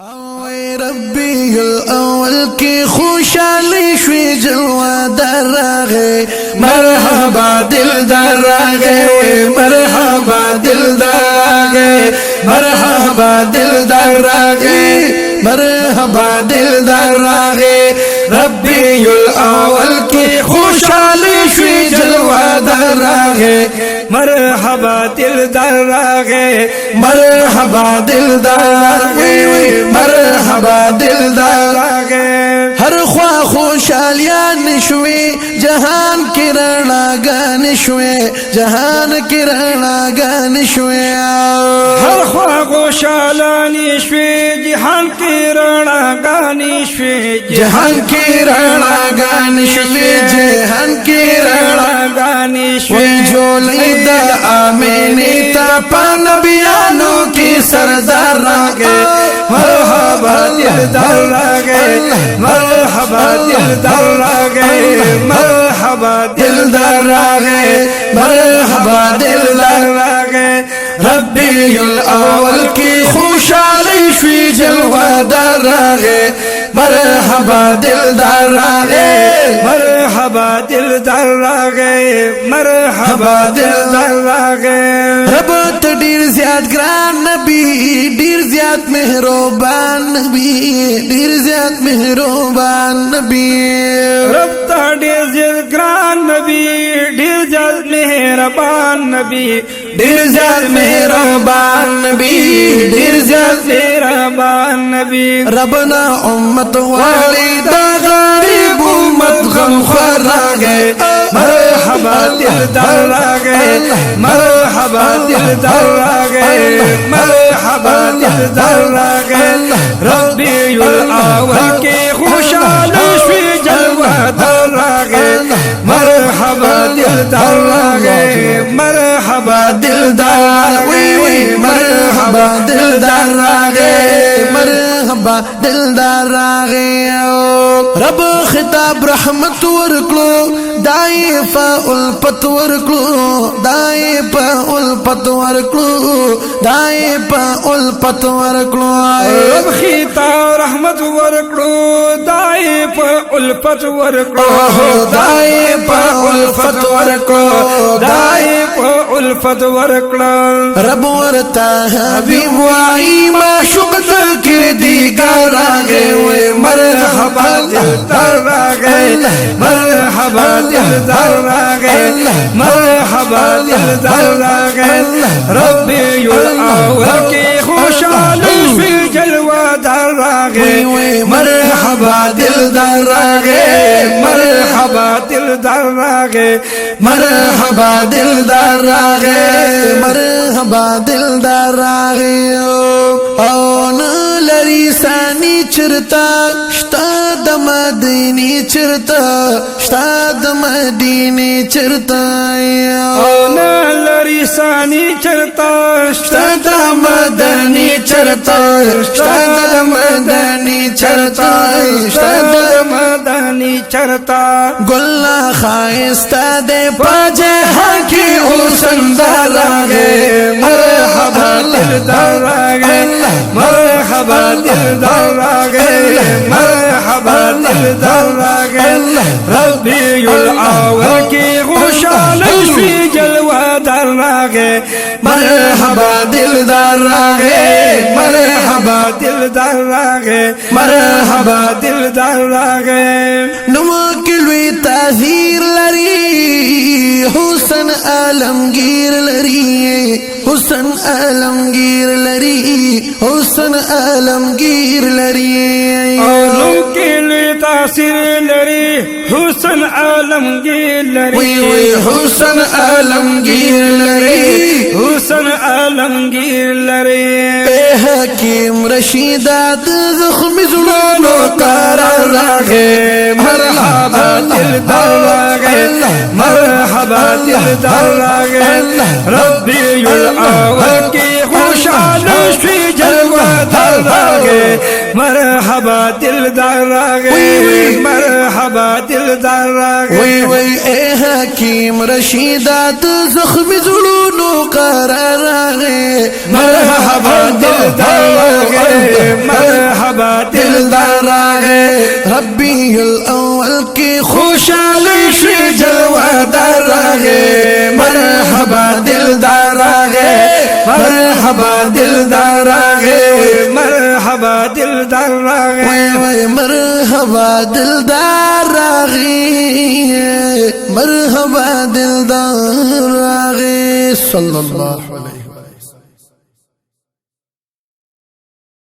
اوے ربی الاول کی خوشحالی شوی جلوہ دراغے مرحبا دل دراغے مرحبا دل دراغے مرحبا دل دراغے مرحبا دل دراغے ربی الاول کی خوشحالی شوی جلوہ دراغے مرحبا دل دراغے مرحبا دل دراغے مرحبا دل دراغے ہر خواہ خوشحالیاں شوی جہان کی رڼاګان شوی جہان کی رڼاګان شوی ہر خواہ خوشحالیاں شوی جہان کی رڼاګان شوی جہان کی رڼاګان شوی جہان کی رڼاګان شوی جولی دا آمینی تا پا نبیانو کی سردار راگے مرحبا دل در راگے مرحبا دل در راگے مرحبا دل در راگے مرحبا دل در راگے ربی الاول کی خوشحالی شوی جلوہ در راگے مرحبا دل در راگے مرحبا دل در راگے مرحبا دل در راگے رب ته ډیر زیات ګران نبی ډیر زیات مهربان نبی ډیر زیات مهربان نبی رب ته ډیر زیات ګران نبی ډیر زیات مهربان نبی ډیر زیات مهربان نبی ډیر زیات مهربان نبی ربنا امت والی دا غریب امت غم خور راگے مرحبا دل در راگے مرحبا دل در راگے مرحبا دل در راگے ربی الاول کی خوشحالی شوی جلوہ در راگے مرحبا دل در راگے مرحبا دل در راگے مرحبا دل در راگے مرحبا دل در راگے رب خطاب رحمت ورکلو دائی پا الپت ورکلو دائی پا الپت ورکلو دائی پا الپت ورکلو رب خطاب رحمت ورکلو دائی پا الپت ورکلو دائی پا الپت ورکلو دائی پا الپت ورکلو رب ورتا حبیب وائی معشوق دل کی دیگر آگے مرحبا دل در راگے مرحبا دل در راگے مرحبا دل در راگے ربی الاول کی خوشحالی شوی جلوہ در راگے مرحبا دل در راگے مرحبا دل در راگے مرحبا دل در راگے مرحبا دل در راگے او نلری سانی چرتا شتا د مدینی چرتا شتا د مدینی چرتا او نلری سانی چرتا شتا د مدینی چرتا شتا د مدینی چرتا شتا د مدنی چرتا گلا خائستہ دے پاجے ہاکی حسن دراغے مرحبا دل در راگے مرحبا دل در راگے مرحبا دل در راگے ربی الاول کی خوشحالی شوی جلوہ در راگے مرحبا دل در راگے مرحبا دل در راگے مرحبا دل در راگے نمکلوی تاثیر لری حسن عالمگیر لری حسن عالمگیر لری حسن عالمگیر لری علم کے لیے تاثیر لری حسن عالمگیر لری حسن عالمگیر لری حسن عالمگیر لری اے حکیم رشیدات زخم زلونو قرار راگے مرحبا دل در راگے مرحبا دل در راگے ربی الاول کی خوشحالی شوی جلوہ در راگے مرحبا دل در راگے مرحبا دل در راگے وی وی اے حکیم رشیدات زخم زلونو قرار راگے مرحبا دل در راگے مرحبا रबीउल अव्वल की खुशहाली से जलवादार रागे मरहबा दिलदार रागे मरहबा दिलदार रागे मरहबा दिलदार रागे वही मरहबा दिलदार रागे मरहबा दिलदार रागे सल्लल्लाहु